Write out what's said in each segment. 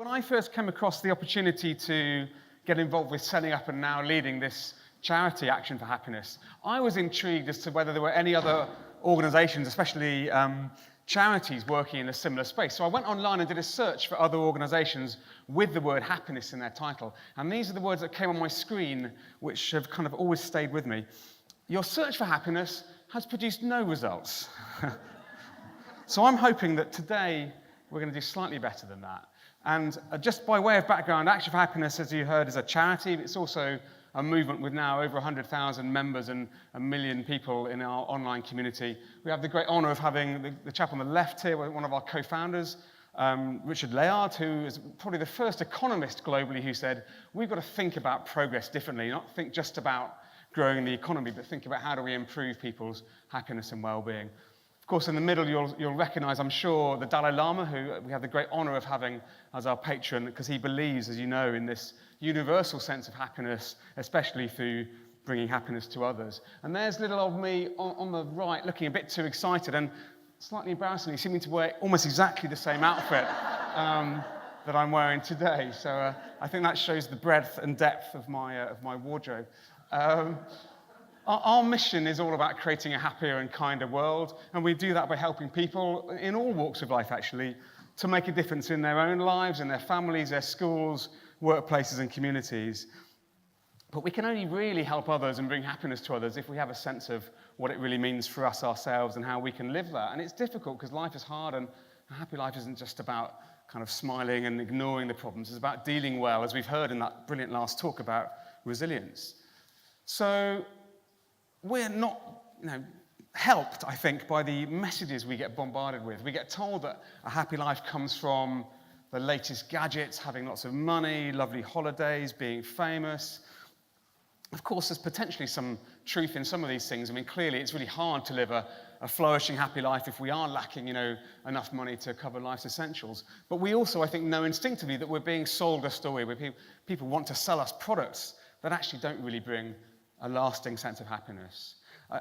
When I first came across the opportunity to get involved with setting up and now leading this charity, Action for Happiness, I was intrigued as to whether there were any other organizations, especially charities, working in a similar space. So I went online and did a search for other organizations with the word happiness in their title. And these are the words that came on my screen, which have kind of always stayed with me. Your search for happiness has produced no results. So I'm hoping that today we're going to do slightly better than that. And just by way of background, Action for Happiness, as you heard, is a charity. It's also a movement with now over 100,000 members and 1 million people in our online community. We have the great honor of having the chap on the left here, one of our co-founders, Richard Layard, who is probably the first economist globally who said, we've got to think about progress differently, not think just about growing the economy, but think about how do we improve people's happiness and well-being. Of course, in the middle, you'll recognize, I'm sure, the Dalai Lama, who we have the great honor of having as our patron, because he believes, as you know, in this universal sense of happiness, especially through bringing happiness to others. And there's little old me on the right, looking a bit too excited and slightly embarrassingly seeming to wear almost exactly the same outfit that I'm wearing today. So I think that shows the breadth and depth of my wardrobe. Our mission is all about creating a happier and kinder world, and we do that by helping people in all walks of life, actually, to make a difference in their own lives, in their families, their schools, workplaces, and communities. But we can only really help others and bring happiness to others if we have a sense of what it really means for us ourselves and how we can live that. And it's difficult because life is hard, and a happy life isn't just about kind of smiling and ignoring the problems. It's about dealing well, as we've heard in that brilliant last talk about resilience. So we're not, helped, I think, by the messages we get bombarded with. We get told that a happy life comes from the latest gadgets, having lots of money, lovely holidays, being famous. Of course, there's potentially some truth in some of these things. I mean, clearly, it's really hard to live a flourishing, happy life if we are lacking, enough money to cover life's essentials. But we also, I think, know instinctively that we're being sold a story where people want to sell us products that actually don't really bring a lasting sense of happiness.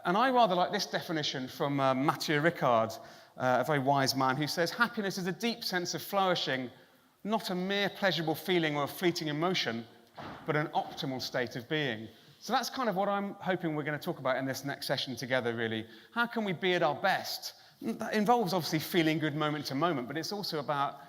And I rather like this definition from Mathieu Ricard, a very wise man, who says, happiness is a deep sense of flourishing, not a mere pleasurable feeling or a fleeting emotion, but an optimal state of being. So that's kind of what I'm hoping we're going to talk about in this next session together, really. How can we be at our best? That involves, obviously, feeling good moment to moment, but it's also about,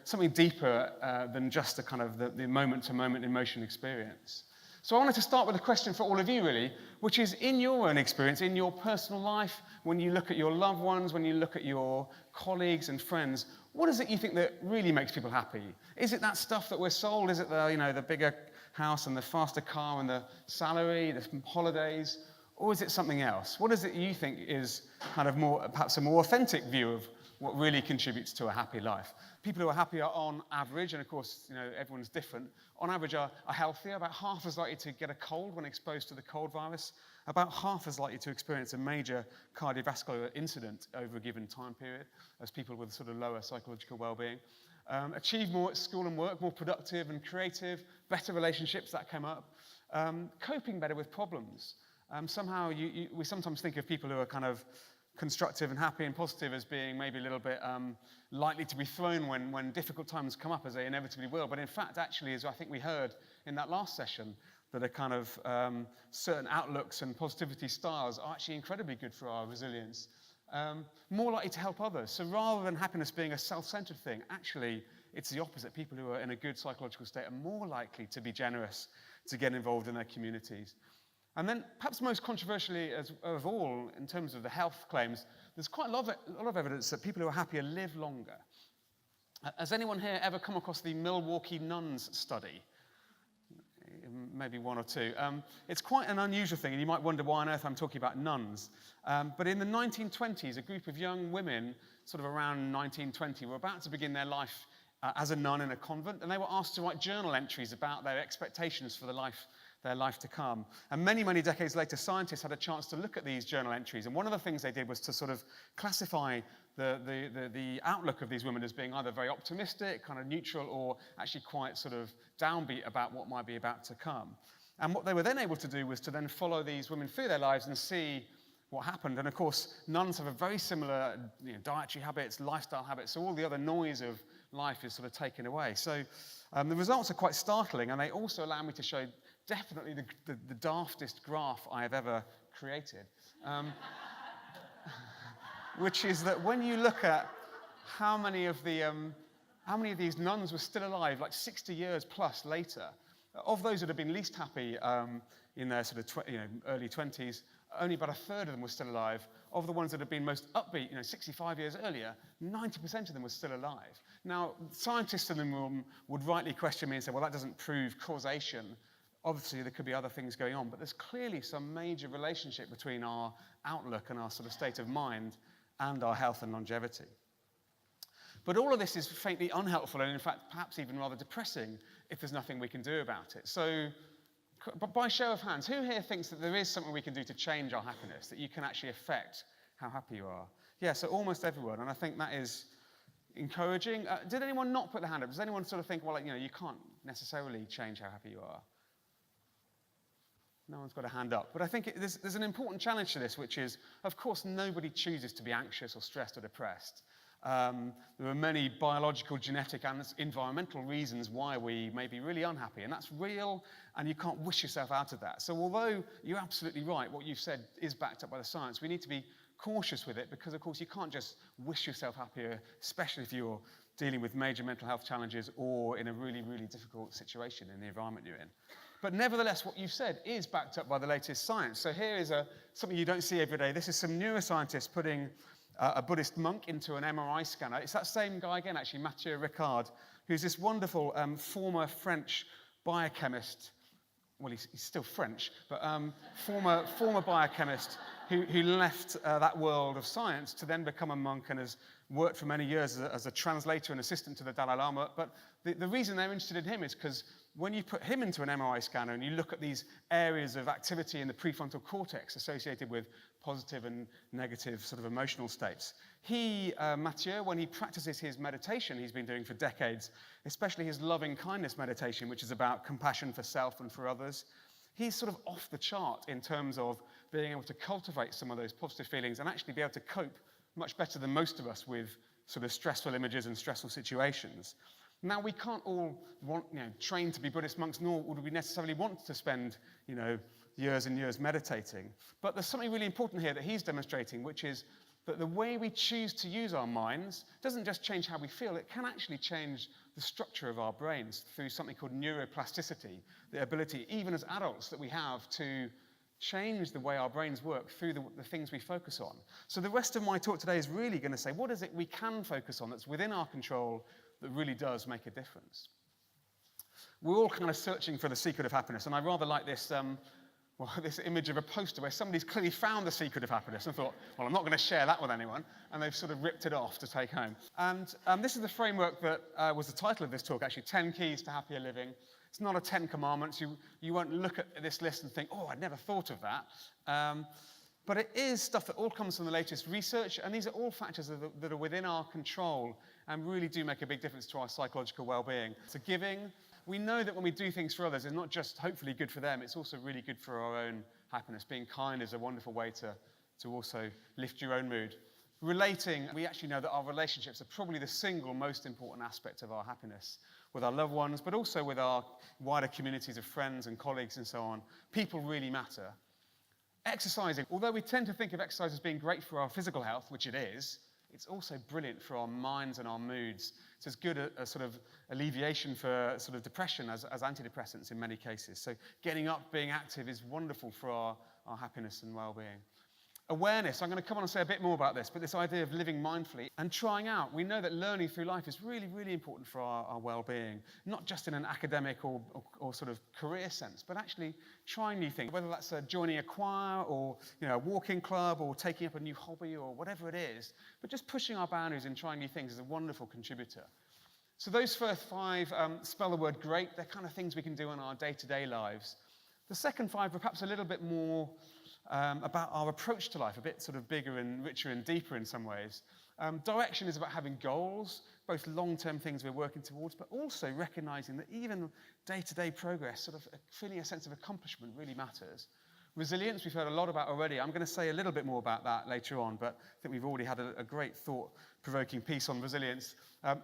something deeper than just the kind of the moment-to-moment emotion experience. So I wanted to start with a question for all of you, really, which is, in your own experience, in your personal life, when you look at your loved ones, when you look at your colleagues and friends, what is it you think that really makes people happy? Is it that stuff that we're sold? Is it the bigger house and the faster car and the salary, the holidays? Or is it something else? What is it you think is kind of perhaps a more authentic view of what really contributes to a happy life? People who are happy are on average, and of course, everyone's different, on average are healthier, about half as likely to get a cold when exposed to the cold virus, about half as likely to experience a major cardiovascular incident over a given time period as people with sort of lower psychological well-being, achieve more at school and work, more productive and creative, better relationships, that came up, coping better with problems. Somehow, we sometimes think of people who are kind of constructive and happy and positive as being maybe a little bit likely to be thrown when difficult times come up, as they inevitably will. But in fact, actually, as I think we heard in that last session, that a kind of certain outlooks and positivity styles are actually incredibly good for our resilience. More likely to help others. So rather than happiness being a self-centered thing, actually, it's the opposite. People who are in a good psychological state are more likely to be generous, to get involved in their communities. And then, perhaps most controversially of all, in terms of the health claims, there's quite a lot of evidence that people who are happier live longer. Has anyone here ever come across the Milwaukee Nuns study? Maybe one or two. It's quite an unusual thing, and you might wonder why on earth I'm talking about nuns. But in the 1920s, a group of young women, sort of around 1920, were about to begin their life as a nun in a convent, and they were asked to write journal entries about their expectations for their life to come. And many, many decades later, scientists had a chance to look at these journal entries. And one of the things they did was to sort of classify the outlook of these women as being either very optimistic, kind of neutral, or actually quite sort of downbeat about what might be about to come. And what they were then able to do was to then follow these women through their lives and see what happened. And of course, nuns have a very similar dietary habits, lifestyle habits, so all the other noise of life is sort of taken away. So the results are quite startling, and they also allow me to show definitely the daftest graph I have ever created, which is that when you look at how many of these nuns were still alive, like 60 years plus later, of those that have been least happy in their sort of early 20s, only about a third of them were still alive. Of the ones that have been most upbeat, 65 years earlier, 90% of them were still alive. Now, scientists in the room would rightly question me and say, well, that doesn't prove causation. Obviously, there could be other things going on, but there's clearly some major relationship between our outlook and our sort of state of mind and our health and longevity. But all of this is faintly unhelpful and, in fact, perhaps even rather depressing if there's nothing we can do about it. So, by show of hands, who here thinks that there is something we can do to change our happiness, that you can actually affect how happy you are? Yeah, so almost everyone, and I think that is encouraging. Did anyone not put their hand up? Does anyone sort of think, well, you can't necessarily change how happy you are? No one's got a hand up. But I think there's an important challenge to this, which is, of course, nobody chooses to be anxious or stressed or depressed. There are many biological, genetic, and environmental reasons why we may be really unhappy, and that's real, and you can't wish yourself out of that. So although you're absolutely right, what you've said is backed up by the science, we need to be cautious with it because, of course, you can't just wish yourself happier, especially if you're dealing with major mental health challenges or in a really, really difficult situation in the environment you're in. But nevertheless, what you've said is backed up by the latest science. So here is something you don't see every day. This is some neuroscientists putting a Buddhist monk into an MRI scanner. It's that same guy again, actually, Mathieu Ricard, who's this wonderful former French biochemist. Well, he's still French, but former biochemist who left that world of science to then become a monk and has worked for many years as a translator and assistant to the Dalai Lama. But the reason they're interested in him is because when you put him into an MRI scanner and you look at these areas of activity in the prefrontal cortex associated with positive and negative sort of emotional states, Mathieu, when he practices his meditation he's been doing for decades, especially his loving kindness meditation, which is about compassion for self and for others, he's sort of off the chart in terms of being able to cultivate some of those positive feelings and actually be able to cope much better than most of us with sort of stressful images and stressful situations. Now, we can't all train to be Buddhist monks, nor would we necessarily want to spend, years and years meditating. But there's something really important here that he's demonstrating, which is that the way we choose to use our minds doesn't just change how we feel, it can actually change the structure of our brains through something called neuroplasticity, the ability, even as adults, that we have to change the way our brains work through the things we focus on. So the rest of my talk today is really going to say, what is it we can focus on that's within our control that really does make a difference? We're all kind of searching for the secret of happiness, and I rather like this this image of a poster where somebody's clearly found the secret of happiness and thought, well, I'm not going to share that with anyone, and they've sort of ripped it off to take home. And this is the framework that was the title of this talk, actually, 10 Keys to Happier Living. It's not a 10 commandments. You won't look at this list and think, oh, I'd never thought of that. But it is stuff that all comes from the latest research, and these are all factors that are within our control and really do make a big difference to our psychological well-being. So giving, we know that when we do things for others, it's not just hopefully good for them, it's also really good for our own happiness. Being kind is a wonderful way to also lift your own mood. Relating, we actually know that our relationships are probably the single most important aspect of our happiness with our loved ones, but also with our wider communities of friends and colleagues and so on. People really matter. Exercising, although we tend to think of exercise as being great for our physical health, which it is, it's also brilliant for our minds and our moods. It's as good a sort of alleviation for sort of depression as antidepressants in many cases. So getting up, being active is wonderful for our happiness and well-being. Awareness, I'm going to come on and say a bit more about this, but this idea of living mindfully and trying out. We know that learning through life is really, really important for our well-being, not just in an academic or sort of career sense, but actually trying new things, whether that's joining a choir or a walking club or taking up a new hobby or whatever it is, but just pushing our boundaries and trying new things is a wonderful contributor. So those first 5 spell the word great. They're kind of things we can do in our day-to-day lives. The second 5 are perhaps a little bit more about our approach to life, a bit sort of bigger and richer and deeper in some ways. Direction is about having goals, both long-term things we're working towards, but also recognizing that even day-to-day progress, sort of feeling a sense of accomplishment really matters. Resilience, we've heard a lot about already. I'm going to say a little bit more about that later on, but I think we've already had a great thought-provoking piece on resilience.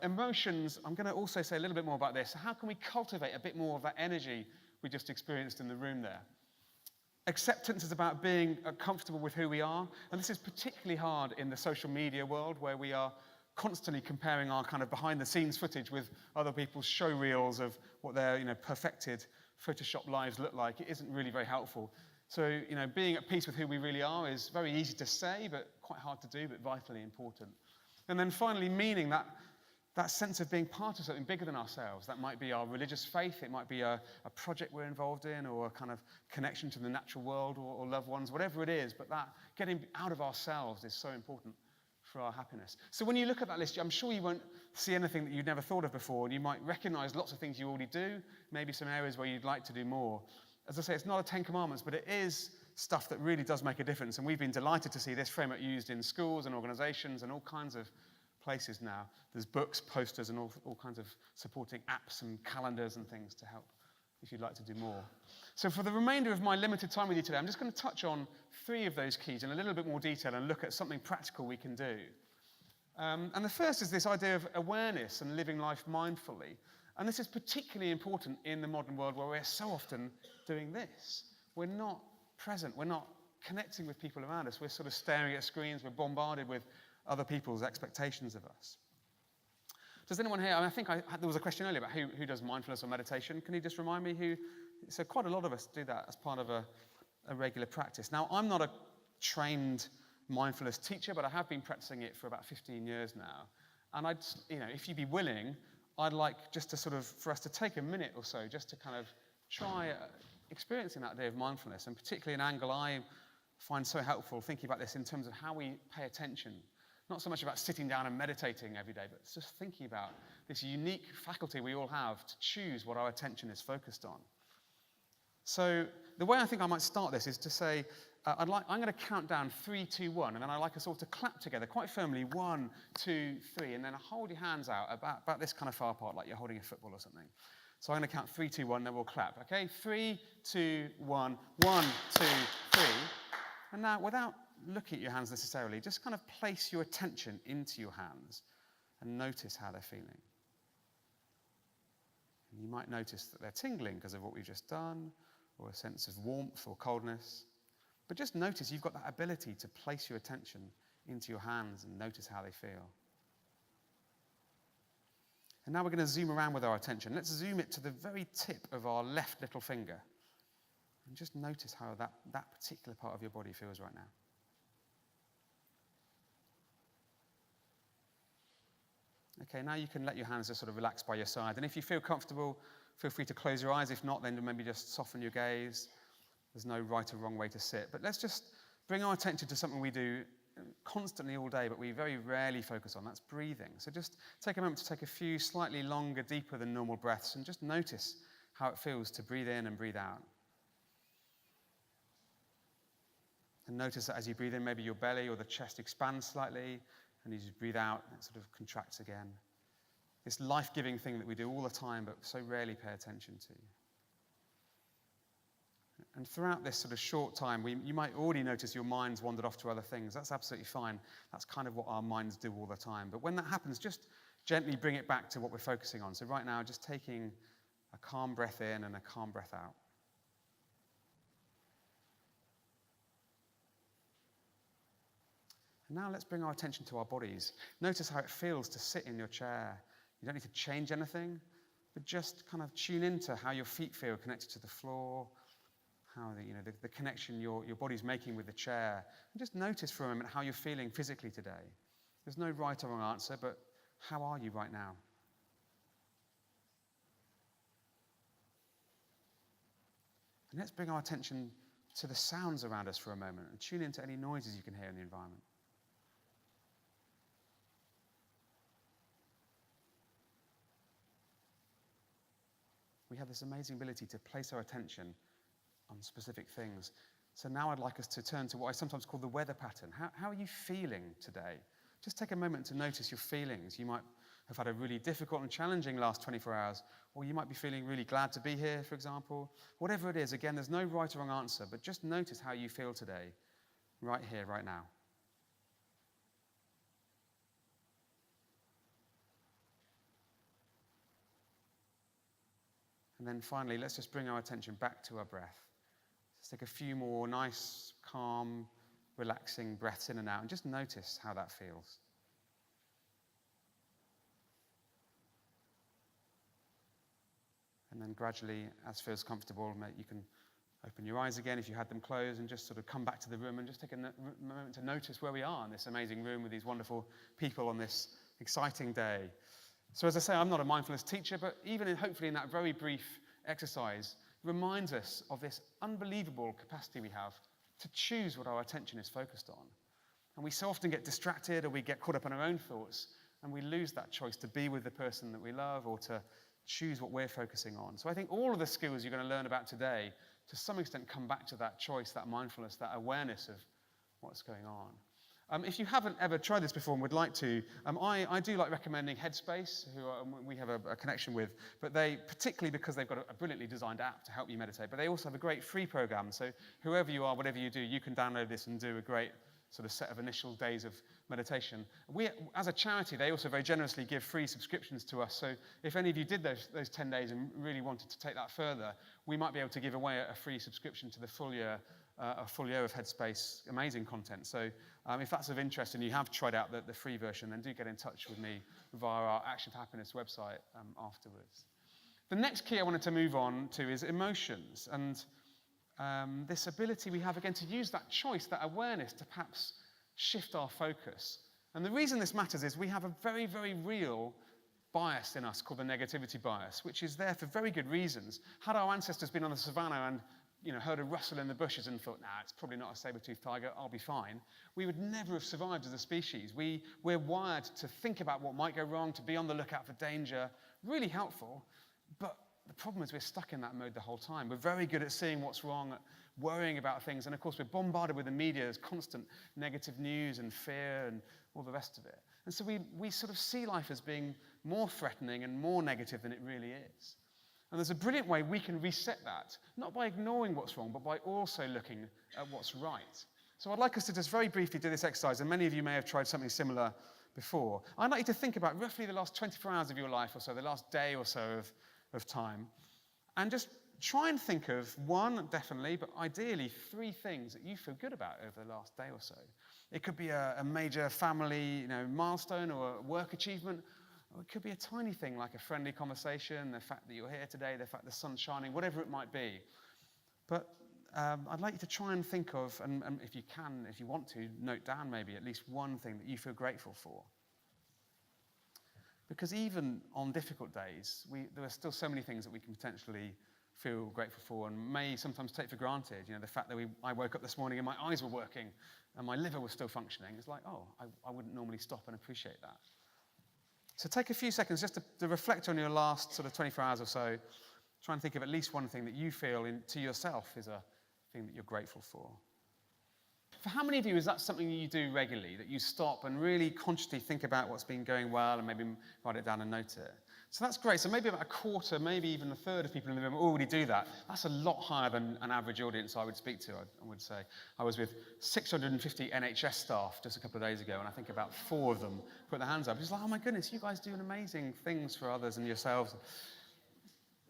Emotions, I'm going to also say a little bit more about this. How can we cultivate a bit more of that energy we just experienced in the room there? Acceptance is about being comfortable with who we are, and this is particularly hard in the social media world where we are constantly comparing our kind of behind-the-scenes footage with other people's show reels of what their perfected Photoshop lives look like. It isn't really very helpful. So, being at peace with who we really are is very easy to say, but quite hard to do, but vitally important. And then finally, meaning, that sense of being part of something bigger than ourselves. That might be our religious faith, it might be a project we're involved in, or a kind of connection to the natural world or loved ones, whatever it is, but that getting out of ourselves is so important for our happiness. So when you look at that list, I'm sure you won't see anything that you'd never thought of before, and you might recognize lots of things you already do, maybe some areas where you'd like to do more. As I say, it's not a 10 Commandments, but it is stuff that really does make a difference, and we've been delighted to see this framework used in schools and organizations and all kinds of places now. There's books, posters, and all kinds of supporting apps and calendars and things to help if you'd like to do more. So for the remainder of my limited time with you today, I'm just going to touch on 3 of those keys in a little bit more detail and look at something practical we can do. And the first is this idea of awareness and living life mindfully. And this is particularly important in the modern world where we're so often doing this. We're not present, we're not connecting with people around us, we're sort of staring at screens, we're bombarded with other people's expectations of us. Does anyone here, I think there was a question earlier about who does mindfulness or meditation. Can you just remind me who? So quite a lot of us do that as part of a regular practice. Now, I'm not a trained mindfulness teacher, but I have been practicing it for about 15 years now. And if you'd be willing, I'd like just to for us to take a minute or so just to kind of try experiencing that day of mindfulness, and particularly an angle I find so helpful thinking about this in terms of how we pay attention. Not so much about sitting down and meditating every day, but it's just thinking about this unique faculty we all have to choose what our attention is focused on. So the way I think I might start this is to say, I'm going to count down 3, 2, 1, and then I'd like us all to clap together quite firmly, 1, 2, 3, and then hold your hands out about this kind of far apart, like you're holding a football or something. So I'm going to count 3, 2, 1, then we'll clap, okay? 3, 2, 1, 1, 2, 3. And now, without looking at your hands necessarily, just kind of place your attention into your hands and notice how they're feeling. And you might notice that they're tingling because of what we've just done, or a sense of warmth or coldness. But just notice you've got that ability to place your attention into your hands and notice how they feel. And now we're going to zoom around with our attention. Let's zoom it to the very tip of our left little finger. And just notice how that particular part of your body feels right now. Okay, now you can let your hands just sort of relax by your side. And if you feel comfortable, feel free to close your eyes. If not, then maybe just soften your gaze. There's no right or wrong way to sit. But let's just bring our attention to something we do constantly all day, but we very rarely focus on. That's breathing. So just take a moment to take a few slightly longer, deeper than normal breaths and just notice how it feels to breathe in and breathe out. And notice that as you breathe in, maybe your belly or the chest expands slightly, and as you breathe out, it sort of contracts again. This life-giving thing that we do all the time, but so rarely pay attention to. And throughout this sort of short time, you might already notice your mind's wandered off to other things. That's absolutely fine. That's kind of what our minds do all the time. But when that happens, just gently bring it back to what we're focusing on. So right now, just taking a calm breath in and a calm breath out. And now let's bring our attention to our bodies. Notice how it feels to sit in your chair. You don't need to change anything, but just kind of tune into how your feet feel connected to the floor, how the connection your body's making with the chair. And just notice for a moment how you're feeling physically today. There's no right or wrong answer, but how are you right now? And let's bring our attention to the sounds around us for a moment and tune into any noises you can hear in the environment. We have this amazing ability to place our attention on specific things. So now I'd like us to turn to what I sometimes call the weather pattern. How are you feeling today? Just take a moment to notice your feelings. You might have had a really difficult and challenging last 24 hours, or you might be feeling really glad to be here, for example. Whatever it is, again, there's no right or wrong answer, but just notice how you feel today, right here, right now. And then finally, let's just bring our attention back to our breath. Just take a few more nice, calm, relaxing breaths in and out, and just notice how that feels. And then gradually, as feels comfortable, you can open your eyes again if you had them closed and just sort of come back to the room and just take a moment to notice where we are in this amazing room with these wonderful people on this exciting day. So as I say, I'm not a mindfulness teacher, but even hopefully in that very brief exercise, reminds us of this unbelievable capacity we have to choose what our attention is focused on. And we so often get distracted or we get caught up in our own thoughts and we lose that choice to be with the person that we love or to choose what we're focusing on. So I think all of the skills you're going to learn about today, to some extent, come back to that choice, that mindfulness, that awareness of what's going on. If you haven't ever tried this before and would like to, I do like recommending Headspace, who we have a connection with, but they, particularly because they've got a brilliantly designed app to help you meditate, but they also have a great free program, so whoever you are, whatever you do, you can download this and do a great sort of set of initial days of meditation. We, as a charity, they also very generously give free subscriptions to us, so if any of you did those 10 days and really wanted to take that further, we might be able to give away a free subscription to the full year of Headspace, amazing content. So if that's of interest and you have tried out the free version, then do get in touch with me via our Action for Happiness website afterwards. The next key I wanted to move on to is emotions, and this ability we have, again, to use that choice, that awareness, to perhaps shift our focus. And the reason this matters is we have a very, very real bias in us called the negativity bias, which is there for very good reasons. Had our ancestors been on the savannah and heard a rustle in the bushes and thought, nah, it's probably not a saber-toothed tiger, I'll be fine, we would never have survived as a species. We're wired to think about what might go wrong, to be on the lookout for danger, really helpful, but the problem is we're stuck in that mode the whole time. We're very good at seeing what's wrong, worrying about things, and of course we're bombarded with the media. There's constant negative news and fear and all the rest of it. And so we sort of see life as being more threatening and more negative than it really is. And there's a brilliant way we can reset that, not by ignoring what's wrong, but by also looking at what's right. So I'd like us to just very briefly do this exercise, and many of you may have tried something similar before. I'd like you to think about roughly the last 24 hours of your life or so, the last day or so of time, and just try and think of one, definitely, but ideally 3 things that you feel good about over the last day or so. It could be a major family milestone or a work achievement, or it could be a tiny thing like a friendly conversation, the fact that you're here today, the fact the sun's shining, whatever it might be. But I'd like you to try and think of, and if you can, if you want to, note down maybe at least one thing that you feel grateful for. Because even on difficult days, there are still so many things that we can potentially feel grateful for and may sometimes take for granted. The fact that I woke up this morning and my eyes were working and my liver was still functioning. It's like, I wouldn't normally stop and appreciate that. So take a few seconds just to reflect on your last sort of 24 hours or so. Try and think of at least one thing that you feel to yourself is a thing that you're grateful for. For how many of you is that something you do regularly, that you stop and really consciously think about what's been going well and maybe write it down and note it? So that's great. So maybe about a quarter, maybe even a third of people in the room already do that. That's a lot higher than an average audience I would speak to, I would say. I was with 650 NHS staff just a couple of days ago, and I think about 4 of them put their hands up. It's like, oh my goodness, you guys do amazing things for others and yourselves.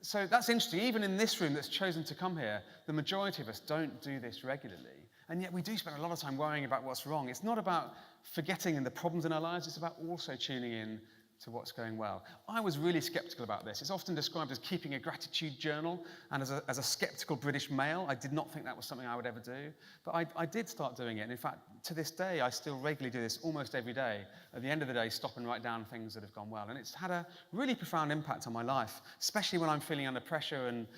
So that's interesting. Even in this room that's chosen to come here, the majority of us don't do this regularly. And yet we do spend a lot of time worrying about what's wrong. It's not about forgetting the problems in our lives. It's about also tuning in to what's going well. I was really skeptical about this. It's often described as keeping a gratitude journal. And as a skeptical British male, I did not think that was something I would ever do. But I did start doing it. And in fact, to this day, I still regularly do this almost every day. At the end of the day, stop and write down things that have gone well. And it's had a really profound impact on my life, especially when I'm feeling under pressure and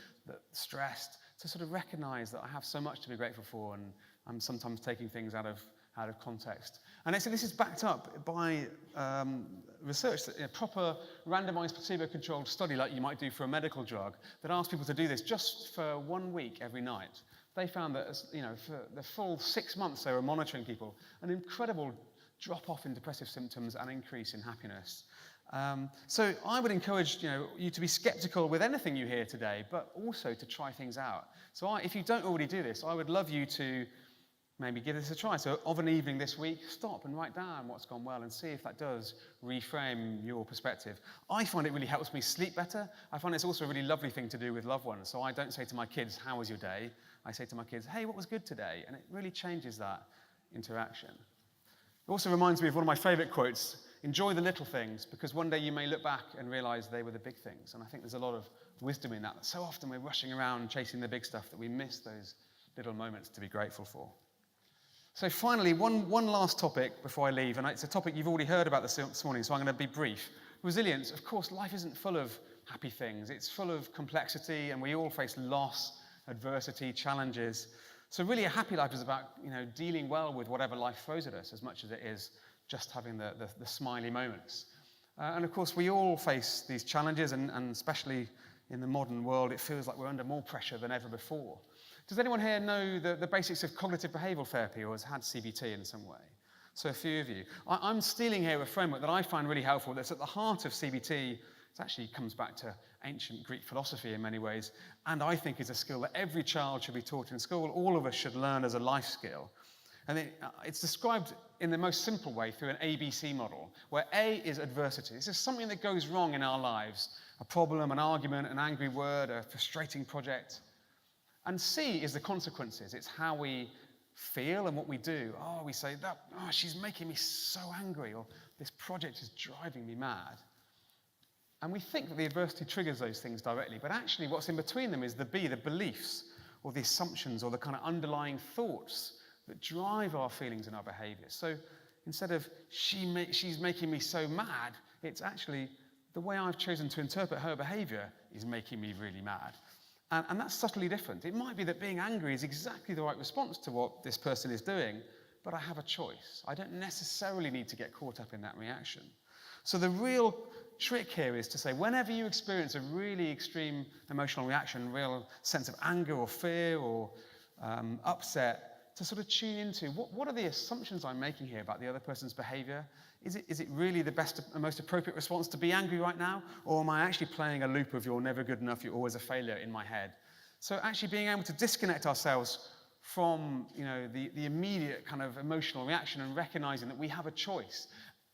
stressed, to sort of recognize that I have so much to be grateful for, and I'm sometimes taking things out of context. And so this is backed up by research, a proper randomized placebo-controlled study like you might do for a medical drug that asks people to do this just for 1 week every night. They found that for the full 6 months they were monitoring people, an incredible drop off in depressive symptoms and increase in happiness. So I would encourage you to be skeptical with anything you hear today, but also to try things out. So if you don't already do this, I would love you to maybe give this a try. So of an evening this week, stop and write down what's gone well and see if that does reframe your perspective. I find it really helps me sleep better. I find it's also a really lovely thing to do with loved ones. So I don't say to my kids, how was your day? I say to my kids, hey, what was good today? And it really changes that interaction. It also reminds me of one of my favorite quotes, enjoy the little things, because one day you may look back and realize they were the big things. And I think there's a lot of wisdom in that. So often we're rushing around chasing the big stuff that we miss those little moments to be grateful for. So finally, one last topic before I leave, and it's a topic you've already heard about this morning, so I'm going to be brief. Resilience. Of course, life isn't full of happy things. It's full of complexity, and we all face loss, adversity, challenges. So really, a happy life is about dealing well with whatever life throws at us, as much as it is just having the smiley moments. And of course, we all face these challenges, and especially in the modern world, it feels like we're under more pressure than ever before. Does anyone here know the basics of cognitive behavioural therapy or has had CBT in some way? So a few of you. I'm stealing here a framework that I find really helpful that's at the heart of CBT. It actually comes back to ancient Greek philosophy in many ways, and I think is a skill that every child should be taught in school. All of us should learn as a life skill. And it's described in the most simple way through an ABC model, where A is adversity. This is something that goes wrong in our lives, a problem, an argument, an angry word, a frustrating project. And C is the consequences. It's how we feel and what we do. We say, she's making me so angry, or this project is driving me mad. And we think that the adversity triggers those things directly, but actually what's in between them is the B, the beliefs, or the assumptions, or the kind of underlying thoughts that drive our feelings and our behaviors. So instead of she's making me so mad, it's actually the way I've chosen to interpret her behavior is making me really mad. And that's subtly different. It might be that being angry is exactly the right response to what this person is doing, but I have a choice. I don't necessarily need to get caught up in that reaction. So the real trick here is to say, whenever you experience a really extreme emotional reaction, real sense of anger or fear or upset, to sort of tune into what are the assumptions I'm making here about the other person's behavior? Is it really the best and most appropriate response to be angry right now? Or am I actually playing a loop of you're never good enough, you're always a failure in my head? So actually being able to disconnect ourselves from the immediate kind of emotional reaction and recognizing that we have a choice.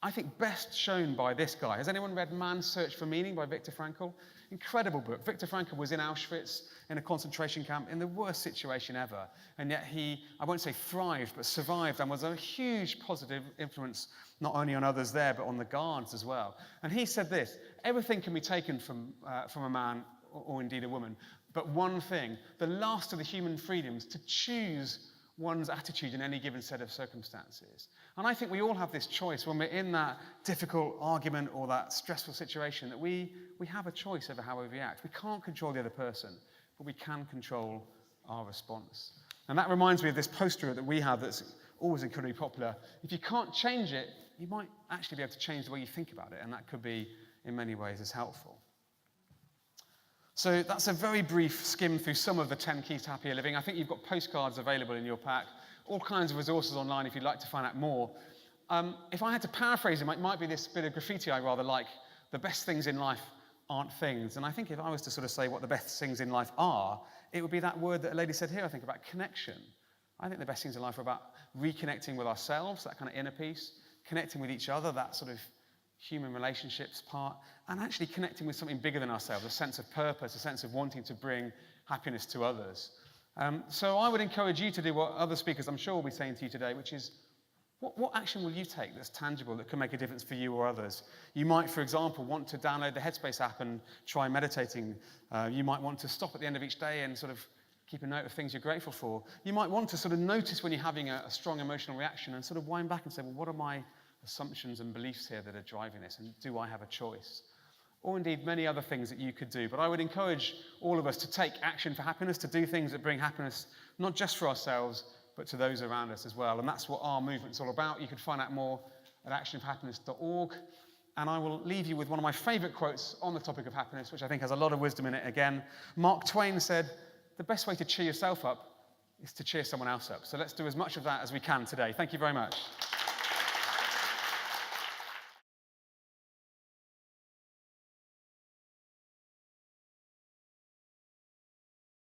I think best shown by this guy. Has anyone read Man's Search for Meaning by Viktor Frankl? Incredible book. Viktor Frankl was in Auschwitz in a concentration camp in the worst situation ever. And yet he, I won't say thrived, but survived and was a huge positive influence, not only on others there, but on the guards as well. And he said this, everything can be taken from a man or indeed a woman, but one thing, the last of the human freedoms, to choose one's attitude in any given set of circumstances. And I think we all have this choice when we're in that difficult argument or that stressful situation that we have a choice over how we react. We can't control the other person, but we can control our response. And that reminds me of this poster that we have that's always incredibly popular. If you can't change it, you might actually be able to change the way you think about it, and that could be, in many ways, as helpful. So that's a very brief skim through some of the 10 keys to happier living. I think you've got postcards available in your pack, all kinds of resources online if you'd like to find out more. If I had to paraphrase it might be this bit of graffiti I rather like, the best things in life aren't things. And I think if I was to sort of say what the best things in life are, it would be that word that a lady said here, I think, about connection. I think the best things in life are about reconnecting with ourselves, that kind of inner peace, connecting with each other, that sort of human relationships part, and actually connecting with something bigger than ourselves, a sense of purpose, a sense of wanting to bring happiness to others. So I would encourage you to do what other speakers I'm sure will be saying to you today, which is, what action will you take that's tangible, that can make a difference for you or others? You might, for example, want to download the Headspace app and try meditating. You might want to stop at the end of each day and sort of keep a note of things you're grateful for. You might want to sort of notice when you're having a strong emotional reaction and sort of wind back and say, well, what are my assumptions and beliefs here that are driving this, and do I have a choice? Or indeed many other things that you could do. But I would encourage all of us to take action for happiness, to do things that bring happiness, not just for ourselves, but to those around us as well. And that's what our movement's all about. You can find out more at actionforhappiness.org. And I will leave you with one of my favorite quotes on the topic of happiness, which I think has a lot of wisdom in it again. Mark Twain said, the best way to cheer yourself up is to cheer someone else up. So let's do as much of that as we can today. Thank you very much.